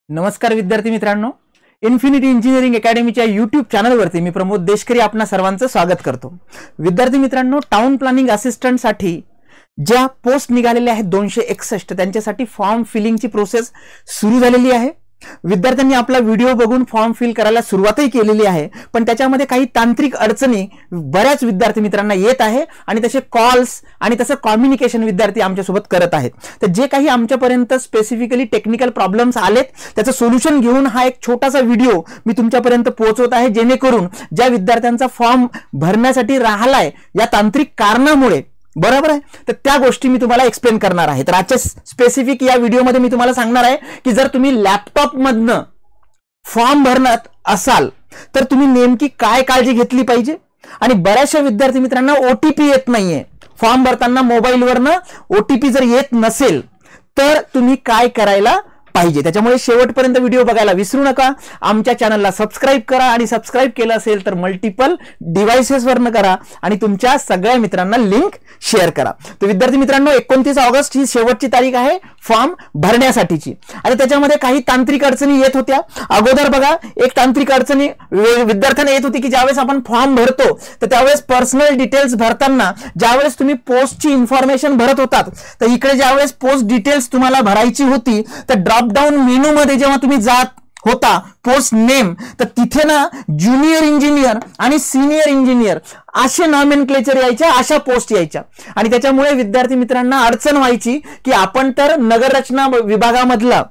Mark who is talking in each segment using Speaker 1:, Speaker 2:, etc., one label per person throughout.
Speaker 1: नमस्कार विद्यार्थी मित्रांनो, इन्फिनिटी इंजिनिअरिंग अकॅडमीच्या यूट्यूब चॅनलवरती मी प्रमोद देशकरी आपणा सर्वांचं स्वागत करतो। विद्यार्थी मित्रांनो, टाउन प्लॅनिंग असिस्टंटसाठी ज्या पोस्ट निघालेल्या आहेत 261 त्यांच्यासाठी फॉर्म फिलिंगची प्रोसेस सुरू झालेली आहे। विद्यार्थ्यांनी आपला व्हिडिओ बघून फॉर्म फिल करायला सुरुवातही केलेली आहे, पण त्याच्यामध्ये काही तांत्रिक अडचणी बऱ्याच विद्यार्थी मित्रांना येत आहे आणि तसे कॉल्स आणि तसं कम्युनिकेशन विद्यार्थी आमच्यासोबत करत आहेत। तर जे काही आमच्यापर्यंत स्पेसिफिकली टेक्निकल प्रॉब्लेम्स आलेत त्याचं सोल्युशन घेऊन हा एक छोटासा व्हिडिओ मी तुमच्यापर्यंत पोहोचवत आहे, जेणेकरून ज्या विद्यार्थ्यांचा फॉर्म भरण्यासाठी राहिलाय या तांत्रिक कारणामुळे, बरोबर आहे, तर त्या गोष्टी मी तुम्हाला एक्सप्लेन करणार आहे। तर आजच्या स्पेसिफिक या व्हिडिओमध्ये मी तुम्हाला सांगणार आहे की जर तुम्ही लॅपटॉप मधनं फॉर्म भरणार असाल तर तुम्ही नेमकी काय काळजी घेतली पाहिजे। आणि बऱ्याचशा विद्यार्थी मित्रांना ओटीपी येत नाहीये, फॉर्म भरताना मोबाईलवरनं ओटीपी जर येत नसेल तर तुम्ही काय करायला पाहिजे। त्याच्यामुळे शेवटपर्यंत व्हिडिओ बघायला विसरू नका। आमच्या चॅनलला सबस्क्राइब करा आणि सबस्क्राइब केलं असेल तर मल्टिपल डिव्हाइसेसवरनं करा आणि तुमच्या सगळ्या मित्रांना लिंक शेअर करा। तर विद्यार्थी मित्रांनो, 29 ऑगस्ट ही शेवटची तारीख आहे फॉर्म भरण्यासाठीची। आता त्याच्यामध्ये काही तांत्रिक अडचणी येत होत्या। अगोदर बघा, एक तांत्रिक अडचणी विद्यार्थ्यांना येत होती की ज्यावेळेस आपण फॉर्म भरतो तर त्यावेळेस पर्सनल डिटेल्स भरताना ज्यावेळेस तुम्ही पोस्टची इन्फॉर्मेशन भरत होतात तर इकडे ज्यावेळेस पोस्ट डिटेल्स तुम्हाला भरायची होती तर ड्रॉप डाउन मेनू मध्ये जेव्हा तुम्ही जात होता पोस्ट नेम, तर तिथे ना ज्युनियर इंजिनियर आणि सिनियर इंजिनियर असे नॉमेनक्लेचर यायच्या, अशा पोस्ट यायच्या आणि त्याच्यामुळे विद्यार्थी मित्रांना अडचण व्हायची की आपण तर नगररचना विभागामधला,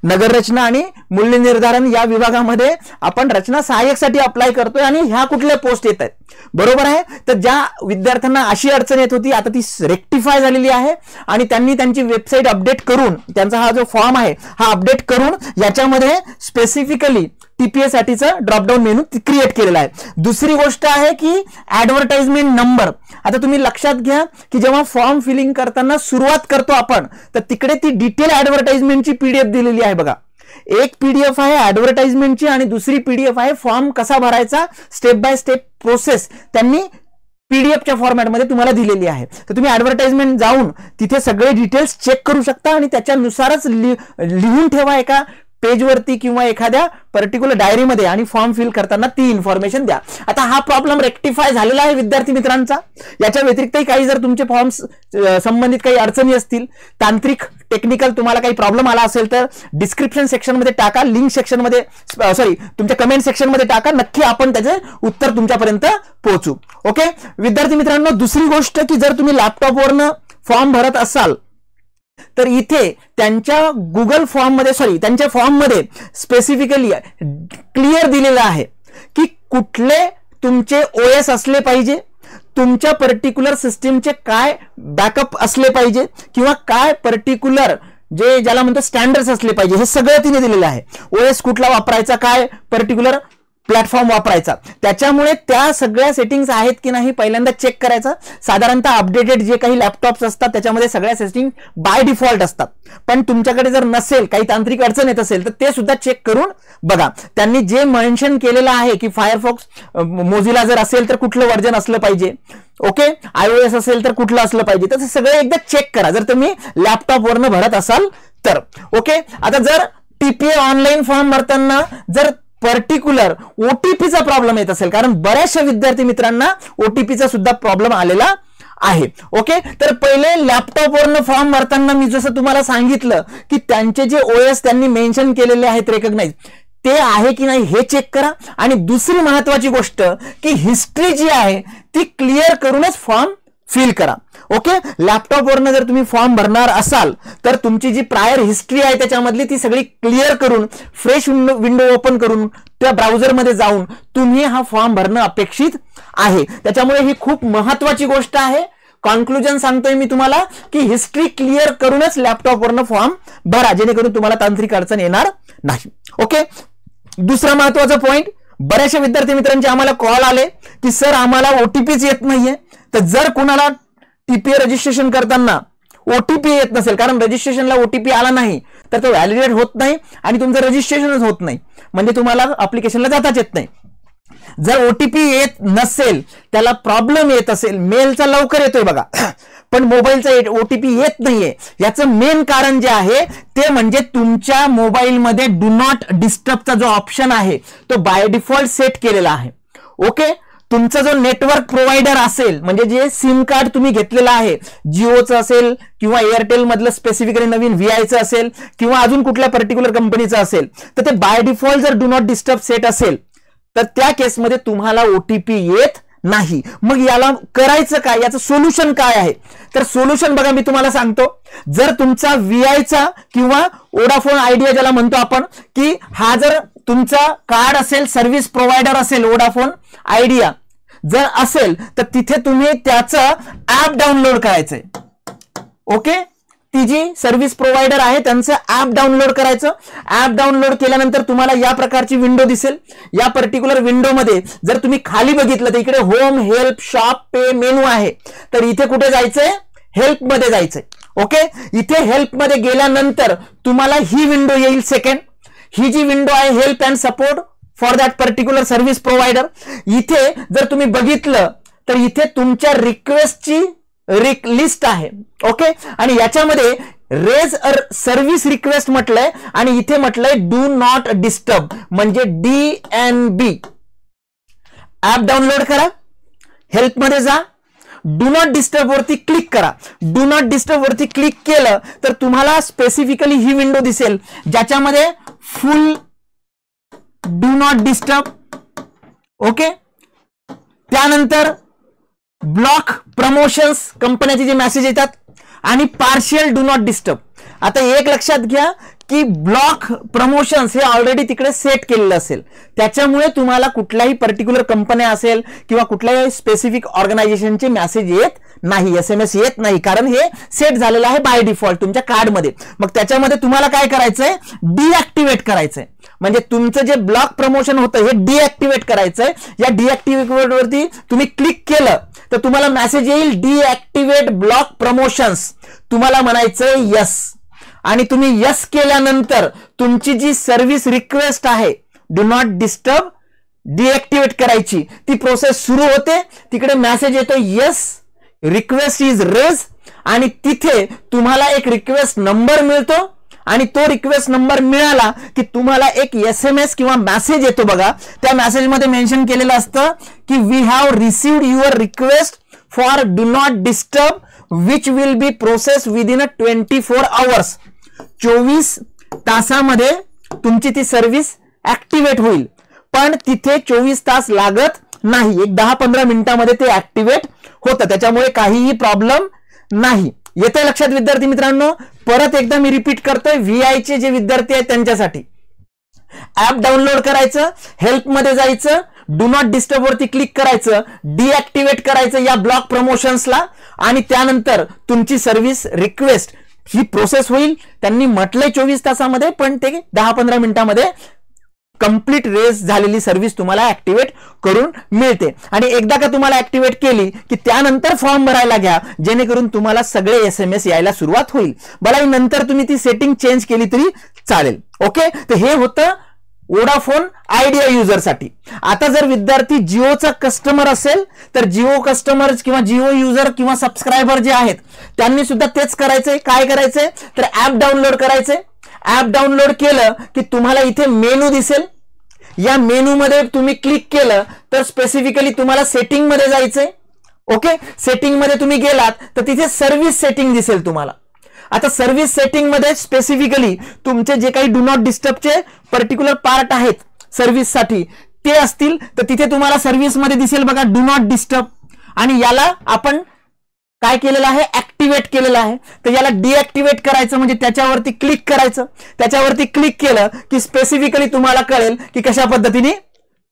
Speaker 1: नगररचना आणि मूल्य निर्धारण या विभागामध्ये आपण रचना सहाय्यकसाठी अप्लाय करतोय आणि ह्या कुठल्या पोस्ट येत आहेत, बरोबर आहे। तर ज्या विद्यार्थ्यांना अशी अडचण येत होती आता ती रेक्टिफाय झालेली आहे आणि त्यांनी त्यांची वेबसाईट अपडेट करून त्यांचा हा जो फॉर्म आहे हा अपडेट करून याच्यामध्ये स्पेसिफिकली टीपीएस साठीचा ड्रॉपडाऊन मेनू क्रिएट केलेला आहे। दुसरी गोष्ट आहे की ऍडव्हर्टाइजमेंट नंबर। आता तुम्ही लक्षात घ्या की जेव्हा फॉर्म फिलिंग करताना सुरुवात करतो आपण तर तिकडे ती डिटेल ऍडव्हर्टाइजमेंटची पीडीएफ दिलेली आहे बघा। एक पीडीएफ आहे ऍडव्हर्टाइजमेंटची आणि दुसरी पीडीएफ आहे फॉर्म कसा भरायचा, स्टेप बाय स्टेप प्रोसेस त्यांनी पीडीएफच्या फॉर्मॅटमध्ये तुम्हाला दिलेली आहे। तर तुम्ही ऍडव्हर्टाइजमेंट जाऊन तिथे सगळे डिटेल्स चेक करू शकता आणि त्याच्यानुसारच लिहून ठेवा एका पेजवरती किंवा एखाद्या पर्टिक्युलर डायरीमध्ये आणि फॉर्म फिल करताना ती इन्फॉर्मेशन द्या। आता हा प्रॉब्लेम रेक्टिफाय झालेला आहे विद्यार्थी मित्रांचा। याच्या व्यतिरिक्तही काही जर तुमचे फॉर्म्स संबंधित काही अडचणी असतील, तांत्रिक टेक्निकल तुम्हाला काही प्रॉब्लेम आला असेल तर डिस्क्रिप्शन सेक्शनमध्ये टाका, लिंक सेक्शनमध्ये तुमच्या कमेंट सेक्शनमध्ये टाका, नक्की आपण त्याचे उत्तर तुमच्यापर्यंत पोहोचू। ओके विद्यार्थी मित्रांनो, दुसरी गोष्ट की जर तुम्ही लॅपटॉपवरनं फॉर्म भरत असाल तर इथे त्यांच्या गुगल फॉर्म मध्ये त्यांच्या फॉर्म मध्ये स्पेसिफिकली क्लिअर दिलेलं आहे की कुठले तुमचे ओएस असले पाहिजे, तुमच्या पर्टिक्युलर सिस्टीमचे काय बॅकअप असले पाहिजे किंवा काय पर्टिक्युलर जे ज्याला म्हणतो स्टँडर्ड्स असले पाहिजे, हे सगळं तिने दिलेलं आहे। ओएस कुठला वापरायचा, काय पर्टिक्युलर प्लॅटफॉर्म वापरायचा, त्याच्यामुळे त्या सगळ्या सेटिंग्स आहेत की नाही पहिल्यांदा चेक करायचं। साधारणतः अपडेटेड जे काही लॅपटॉप्स असतात त्याच्यामध्ये सगळ्या सेटिंग बाय डिफॉल्ट असतात, पण तुमच्याकडे जर नसेल, काही तांत्रिक अडचण येत असेल तर ते सुद्धा चेक करून बघा। त्यांनी जे मेन्शन केलेलं आहे की फायरफॉक्स मोझिला जर असेल तर कुठलं व्हर्जन असलं पाहिजे, ओके, iOS असेल तर कुठलं असलं पाहिजे, तर सगळं एकदा चेक करा जर तुम्ही लॅपटॉपवरनं भरत असाल तर। ओके, आता जर टीपीए ऑनलाईन फॉर्म भरताना जर पर्टिक्युलर ओटीपीचा प्रॉब्लेम येत असेल, कारण बऱ्याचशा विद्यार्थी मित्रांना ओटीपीचा सुद्धा प्रॉब्लेम आलेला आहे। ओके, तर पहिले लॅपटॉपवरनं फॉर्म भरताना मी जसं तुम्हाला सांगितलं की त्यांचे जे ओएस त्यांनी मेन्शन केलेले आहेत रेकग्नाइज ते आहे की नाही हे चेक करा। आणि दुसरी महत्वाची गोष्ट की हिस्ट्री जी आहे ती क्लिअर करूनच फॉर्म फिल करा। ओके, लॅपटॉपवरनं जर तुम्ही फॉर्म भरणार असाल तर तुमची जी प्रायर हिस्ट्री आहे त्याच्यामधली ती सगळी क्लिअर करून फ्रेश विंडो ओपन करून त्या ब्राउझरमध्ये जाऊन तुम्ही हा फॉर्म भरणं अपेक्षित आहे। त्याच्यामुळे ही खूप महत्वाची गोष्ट आहे। कॉन्क्लुजन सांगतोय मी तुम्हाला की हिस्ट्री क्लिअर करूनच लॅपटॉपवरनं फॉर्म भरा, जेणेकरून तुम्हाला तांत्रिक अडचण येणार नाही। ओके, दुसरा महत्वाचा पॉइंट, बऱ्याचशा विद्यार्थी मित्रांचे आम्हाला कॉल आले की सर आम्हाला ओटीपीच येत नाहीये। तर जर कुणाला टीपीए रजिस्ट्रेशन करताना ओटीपी येत नसेल, कारण रजिस्ट्रेशनला ओटीपी आला नाही तर तो व्हॅलिडेट होत नाही आणि तुमचं रजिस्ट्रेशनच होत नाही, म्हणजे तुम्हाला ऍप्लिकेशनला जाताच येत नाही। जर ओटीपी येत नसेल, त्याला प्रॉब्लेम येत असेल, मेलचा लवकर येतोय बघा पण मोबाईलचा ओटीपी येत नाहीये, याचं मेन कारण जे आहे ते म्हणजे तुमच्या मोबाईलमध्ये डू नॉट डिस्टर्बचा जो ऑप्शन आहे तो बाय डिफॉल्ट सेट केलेला आहे. ओके, तुमचा जो नेटवर्क प्रोव्हायडर असेल, म्हणजे जे सिम कार्ड तुम्ही घेतलेलं आहे, जिओचं असेल किंवा एअरटेल मधलं स्पेसिफिकली नवीन व्हीआयचं असेल किंवा अजून कुठल्या पर्टिक्युलर कंपनीचं असेल, तर ते बाय डिफॉल्ट जर डू नॉट डिस्टर्ब सेट असेल तर त्या केसमध्ये तुम्हाला ओटीपी येत नाही. मग याला करायचं काय, याचं सोल्युशन काय आहे? तर सोल्युशन बघा मी तुम्हाला सांगतो. जर तुमचा व्हीआयचा किंवा वोडाफोन आयडिया ज्याला म्हणतो आपण, की हा जर तुमचा कार्ड असेल, सर्व्हिस प्रोव्हायडर असेल वोडाफोन आयडिया जर असेल, तर तिथे तुम्ही त्याचं ऍप डाउनलोड करायचंय. ओके, ती जी सर्व्हिस प्रोव्हायडर आहे त्यांचं ऍप डाउनलोड करायचं. ऍप डाउनलोड केल्यानंतर तुम्हाला या प्रकारची विंडो दिसेल. या पर्टिक्युलर विंडोमध्ये जर तुम्ही खाली बघितलं तर इकडे होम, हेल्प, शॉप, पे, मेनू आहे. तर इथे कुठे जायचंय? हेल्प मध्ये जायचंय. ओके, इथे हेल्प मध्ये गेल्यानंतर तुम्हाला ही विंडो येईल. सेकंड, ही जी विंडो आहे help and support for that particular service provider, इथे जर तुम्ही बघितलं तर इथे तुमच्या रिक्वेस्टची लिस्ट आहे. ओके, आणि याच्यामध्ये रेज अ सर्व्हिस रिक्वेस्ट म्हटलंय आणि इथे म्हटलंय डू नॉट डिस्टर्ब, म्हणजे DNB. ऍप डाउनलोड करा, हेल्प मध्ये जा, डू नॉट डिस्टर्ब वरती क्लिक करा. डू नॉट डिस्टर्ब वरती क्लिक केलं तर तुम्हाला स्पेसिफिकली ही विंडो दिसेल ज्याच्यामध्ये फुल डू नॉट डिस्टर्ब. ओके, त्यानंतर ब्लॉक प्रमोशन्स कंपन्याचे जे मेसेज येतात आणि पार्शियल डू नॉट डिस्टर्ब. आता एक लक्षात घ्या की ब्लॉक प्रमोशन्स हे ऑलरेडी तिकडे सेट केलेलं असेल, त्याच्यामुळे तुम्हाला कुठल्याही पर्टिक्युलर कंपन्या असेल किंवा कुठल्याही स्पेसिफिक ऑर्गनायझेशनचे मेसेज येत नाही, SMS येत नाही, कारण हे सेट झालेलं आहे बाय डिफॉल्ट तुमच्या कार्डमध्ये. मग त्याच्यामध्ये तुम्हाला काय करायचंय? डिऍक्टिव्हेट करायचंय. म्हणजे तुमचं जे ब्लॉक प्रमोशन होतं हे डिऍक्टिव्हेट करायचंय. या डिऍक्टिव्हेट वरती तुम्ही क्लिक केलं तर तुम्हाला मेसेज येईल डिऍक्टिव्हेट ब्लॉक प्रमोशन्स. तुम्हाला म्हणायचंय यस, आणि तुम्ही यस केल्यानंतर तुमची जी सर्व्हिस रिक्वेस्ट आहे डू नॉट डिस्टर्ब डिऍक्टिव्हेट करायची, ती प्रोसेस सुरू होते. तिकडे मेसेज येतो यस रिक्वेस्ट इज रेज, आणि तिथे तुम्हाला एक रिक्वेस्ट नंबर मिळतो आणि तो रिक्वेस्ट नंबर मिळाला की तुम्हाला एक SMS किंवा मेसेज येतो बघा. त्या मेसेजमध्ये मेन्शन केलेलं असतं की we have received your request for do not disturb which will be process within 24 hours. 24 तासामध्ये तुमची ती सर्व्हिस ऍक्टिव्हेट होईल. पण तिथे 24 तास लागत नाही, एक 10-15 मिनिटांमध्ये ते ऍक्टिव्हेट होतं, त्याच्यामुळे काहीही प्रॉब्लेम नाही. येते लक्षात विद्यार्थी मित्रांनो? परत एकदा मी रिपीट करतोय, VI चे जे विद्यार्थी आहेत त्यांच्यासाठी ऍप डाउनलोड करायचं, हेल्प मध्ये जायचं, डू नॉट डिस्टर्ब वरती क्लिक करायचं, डिऍक्टिव्हेट करायचं या ब्लॉक प्रमोशन्सला, आणि त्यानंतर तुमची सर्व्हिस रिक्वेस्ट ही प्रोसेस होईल. त्यांनी म्हटलंय 24 तासामध्ये, पण ते 10-15 मिनिटांमध्ये कंप्लीट रेस झालेली सर्व्हिस तुम्हाला ऍक्टिव्हेट करून मिळते. आणि एकदा का तुम्हाला ऍक्टिव्हेट केली की त्यानंतर फॉर्म भरायला घ्या, जेणेकरून तुम्हाला सगळे SMS यायला सुरुवात होईल. भला नंतर तुम्ही ती सेटिंग चेंज केली तरी चालेल. ओके, तर हे होतं वोडाफोन आयडिया युजरसाठी. आता जर विद्यार्थी जिओचा कस्टमर असेल तर जिओ कस्टमर किंवा जिओ युजर किंवा सबस्क्रायबर जे आहेत त्यांनी सुद्धा तेच करायचंय. काय करायचंय तर ऍप डाउनलोड करायचंय. ऍप डाउनलोड केलं की तुम्हाला इथे मेनू दिसेल. या मेनू मध्ये तुम्ही क्लिक केलं तर स्पेसिफिकली तुम्हाला सेटिंग मध्ये जायचंय. ओके, सेटिंग मध्ये तुम्ही गेलात तर तिथे सर्व्हिस सेटिंग दिसेल तुम्हाला. आता सर्व्हिस सेटिंग मध्ये स्पेसिफिकली तुमचे जे काही डू नॉट डिस्टर्बचे पर्टिक्युलर पार्ट आहेत सर्व्हिस साठी ते असतील तर तिथे तुम्हाला सर्व्हिस मध्ये दिसेल बघा डू नॉट डिस्टर्ब, आणि याला आपण काय केलेलं आहे? ऍक्टिव्हेट केलेलं आहे. तर याला डिऍक्टिव्हेट करायचं म्हणजे त्याच्यावरती क्लिक करायचं. त्याच्यावरती क्लिक केलं की स्पेसिफिकली तुम्हाला कळेल की कशा पद्धतीने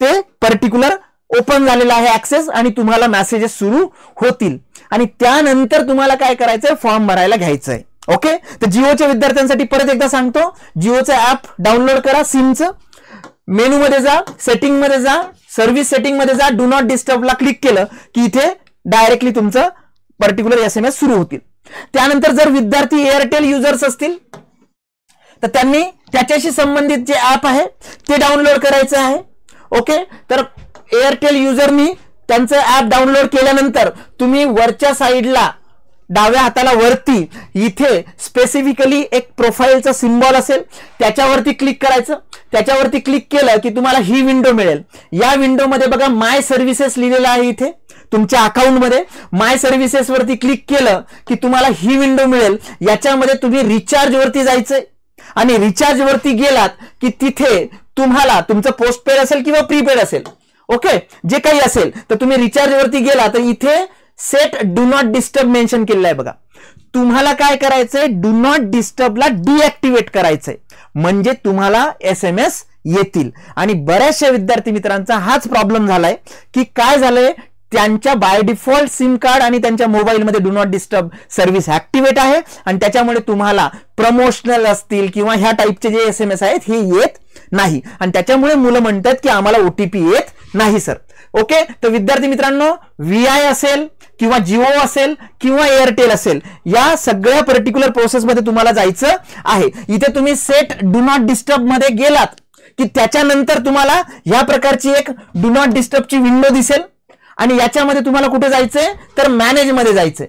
Speaker 1: ते पर्टिक्युलर ओपन झालेलं आहे ऍक्सेस, आणि तुम्हाला मेसेजेस सुरू होतील. आणि त्यानंतर तुम्हाला काय करायचंय? फॉर्म भरायला घ्यायचंय. ओके, तर जिओच्या विद्यार्थ्यांसाठी परत एकदा सांगतो, जिओचं ऍप डाउनलोड करा. सिमचं मेनू मध्ये जा, सेटिंग मध्ये जा, सर्व्हिस सेटिंग मध्ये जा, डू नॉट डिस्टर्बला क्लिक केलं की इथे डायरेक्टली तुमचं पर्टिक्युलर SMS सुरू होतील. त्यानंतर जर विद्यार्थी एअरटेल युजर्स असतील तर त्यांनी त्याच्याशी संबंधित जे ऍप आहे ते डाउनलोड करायचं आहे. ओके, तर एअरटेल युजरनी त्यांचं ऍप डाउनलोड केल्यानंतर तुम्ही वरच्या साईडला डाव्या हाताला वरती इथे स्पेसिफिकली एक प्रोफाईलचा सिम्बॉल असेल, त्याच्यावरती क्लिक करायचं. त्याच्यावरती क्लिक केलं की तुम्हाला ही विंडो मिळेल. या विंडोमध्ये बघा माय सर्व्हिसेस लिहिलेलं आहे. इथे तुमच्या अकाउंटमध्ये माय सर्व्हिसेस वरती क्लिक केलं की तुम्हाला ही विंडो मिळेल. याच्यामध्ये तुम्ही रिचार्ज वरती जायचंय आणि रिचार्ज वरती गेलात की तिथे तुम्हाला तुमचं पोस्टपेड असेल किंवा प्रीपेड असेल, ओके, जे काही असेल, तर तुम्ही रिचार्ज वरती गेला तर इथे set do not disturb mention केलेलं आहे बघा. तुम्हाला काय करायचंय, डू नॉट डिस्टर्बला डिऍक्टिव्हेट करायचंय, म्हणजे तुम्हाला SMS येतील. आणि बऱ्याचशा विद्यार्थी मित्रांचा हाच प्रॉब्लेम झालाय की काय झालंय, त्यांच्या बाय डिफॉल्ट सिम कार्ड आणि त्यांच्या मोबाईलमध्ये do not disturb service activate आहे आणि त्याच्यामुळे तुम्हाला प्रमोशनल असतील किंवा ह्या टाईपचे जे SMS आहेत हे येत नाही आणि त्याच्यामुळे मुलं म्हणतात की आम्हाला OTP येत नाही सर. ओके, तर विद्यार्थी मित्रांनो, VI असेल किंवा जिओ असेल किंवा एअरटेल असेल, या सगळ्या पर्टिक्युलर प्रोसेसमध्ये तुम्हाला जायचं आहे. इथे तुम्ही सेट डू नॉट डिस्टर्ब मध्ये गेलात की त्याच्यानंतर तुम्हाला या प्रकारची एक डू नॉट डिस्टर्बची विंडो दिसेल आणि याच्यामध्ये तुम्हाला कुठे जायचंय तर मॅनेज मध्ये जायचंय.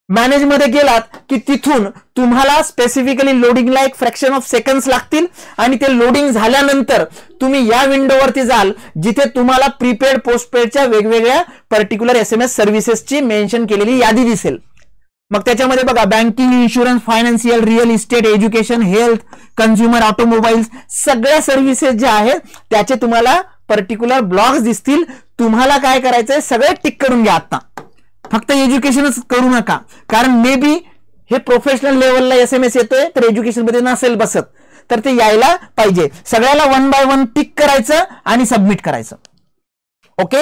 Speaker 1: मॅनेज मध्ये गेलात की तिथून तुम्हाला स्पेसिफिकली लोडिंगला एक फ्रॅक्शन ऑफ सेकंड्स लागतील आणि ते लोडिंग झाल्यानंतर तुम्ही या विंडोवरती जाल जिथे तुम्हाला प्रीपेड पोस्टपेडच्या वेगवेगळ्या पर्टिक्युलर SMS सर्व्हिसेसची मेन्शन केलेली यादी दिसेल. मग त्याच्यामध्ये बघा banking, insurance, financial, real estate, education, health, consumer, automobiles, सगळ्या सर्व्हिसेस ज्या आहेत त्याचे तुम्हाला पर्टिक्युलर ब्लॉक्स दिसतील. तुम्हाला काय करायचंय, सगळे टिक करून घ्या आता. फक्त एज्युकेशनच करू नका, कारण मे बी हे प्रोफेशनल लेवलला SMS येतोय तर एज्युकेशन मध्ये नसेल बसत, तर ते यायला पाहिजे. सगळ्याला 1 बाय 1 टिक करायचं आणि सबमिट करायचं. ओके,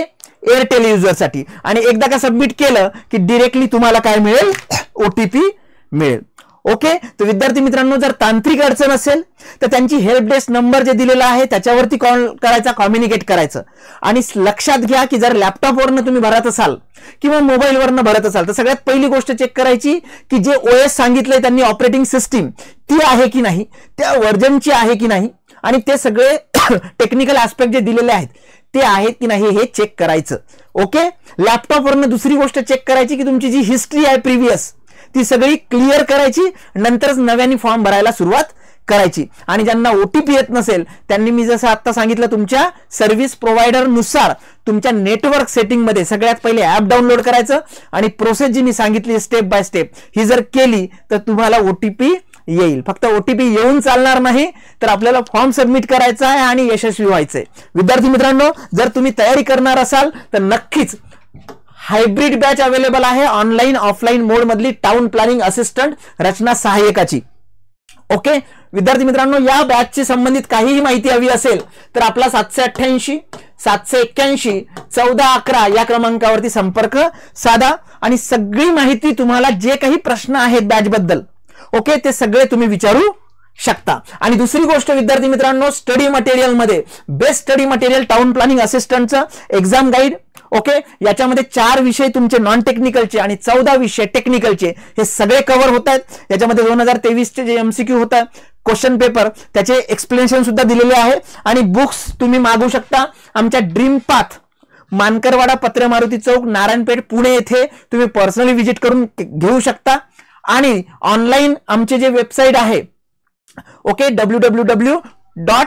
Speaker 1: एअरटेल युजरसाठी. आणि एकदा का सबमिट केलं की डिरेक्टली तुम्हाला काय मिळेल, OTP मिळेल. ओके, तर विद्यार्थी मित्रांनो, जर तांत्रिक अडचण असेल तर त्यांची हेल्प डेस्क नंबर जे दिलेला आहे त्याच्यावरती कॉल करायचा, कम्युनिकेट करायचं. आणि लक्षात घ्या की जर लॅपटॉपवरनं तुम्ही भरत असाल किंवा मोबाईलवरनं भरत असाल तर सगळ्यात पहिली गोष्ट चेक करायची की जे OS सांगितलंय त्यांनी ऑपरेटिंग सिस्टीम ती आहे की नाही, त्या व्हर्जनची आहे की नाही, आणि ते सगळे टेक्निकल ऍस्पेक्ट जे दिलेले आहेत ते आहेत की नाही हे चेक करायचं. ओके, लॅपटॉपवरनं दुसरी गोष्ट चेक करायची की तुमची जी हिस्ट्री आहे प्रिव्हियस ती सगळी क्लिअर करायची, नंतरच नव्याने फॉर्म भरायला सुरुवात करायची. आणि ज्यांना OTP येत नसेल त्यांनी मी जसं आता सांगितलं तुमच्या सर्व्हिस प्रोव्हायडर नुसार तुमच्या नेटवर्क सेटिंग मध्ये सगळ्यात पहिले ऍप डाउनलोड करायचं आणि प्रोसेस जी मी सांगितली स्टेप बाय स्टेप ही जर केली तर तुम्हाला OTP येईल. फक्त OTP येऊन चालणार नाही, तर आपल्याला फॉर्म सबमिट करायचा आहे आणि यशस्वी व्हायचंय. विद्यार्थी मित्रांनो, जर तुम्ही तयारी करणार असाल तर नक्कीच हायब्रिड बॅच अवेलेबल आहे ऑनलाईन ऑफलाईन मोड मधली टाउन प्लॅनिंग असिस्टंट रचना सहाय्यकाची. ओके विद्यार्थी मित्रांनो, या बॅचची संबंधित काहीही माहिती हवी असेल तर आपला 788 781 1411 या क्रमांकावरती संपर्क साधा आणि सगळी माहिती तुम्हाला जे काही प्रश्न आहेत बॅच बद्दल ओके ते सगळे तुम्ही विचारू शकता. आणि दुसरी गोष्ट विद्यार्थी मित्रांनो, स्टडी मटेरियल मध्ये best study material town planning असिस्टंटचं एक्झाम गाईड. ओके, याच्यामध्ये 4 विषय तुमचे नॉन टेक्निकलचे आणि 14 विषय टेक्निकलचे हे सगळे कव्हर होत आहेत. याच्यामध्ये 2023चे जे MCQ होतं क्वेश्चन पेपर त्याचे एक्सप्लेनेशन सुद्धा दिलेले आहे. आणि बुक्स तुम्ही मागू शकता आमच्या ड्रीम पाथ मानकरवाडा, पत्र मारुती चौक, नारायणपेठ, पुणे येथे तुम्ही पर्सनली व्हिजिट करून घेऊ शकता. आणि ऑनलाईन आमचे जे वेबसाईट आहे ओके www.इन्फिनिटी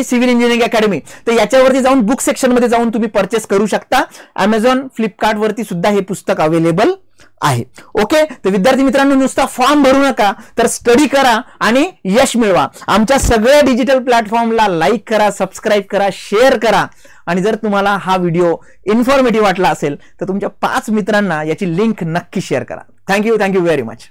Speaker 1: सिव्हिल इंजिनिअरिंग अकॅडमी, तर याच्यावरती जाऊन बुक सेक्शन मध्ये जाऊन तुम्ही परचेस करू शकता. Amazon, फ्लिपकार्ट वरती सुद्धा हे पुस्तक अवेलेबल आहे. ओके, तर विद्यार्थी मित्रांनो, नुसता फॉर्म भरू नका तर स्टडी करा आणि यश मिळवा. आमच्या सगळ्या डिजिटल प्लॅटफॉर्मला लाईक करा, सबस्क्राईब करा, शेअर करा. आणि जर तुम्हाला हा व्हिडिओ इन्फॉर्मेटिव्ह वाटला असेल तर तुमच्या 5 मित्रांना याची लिंक नक्की शेअर करा. Thank you very much.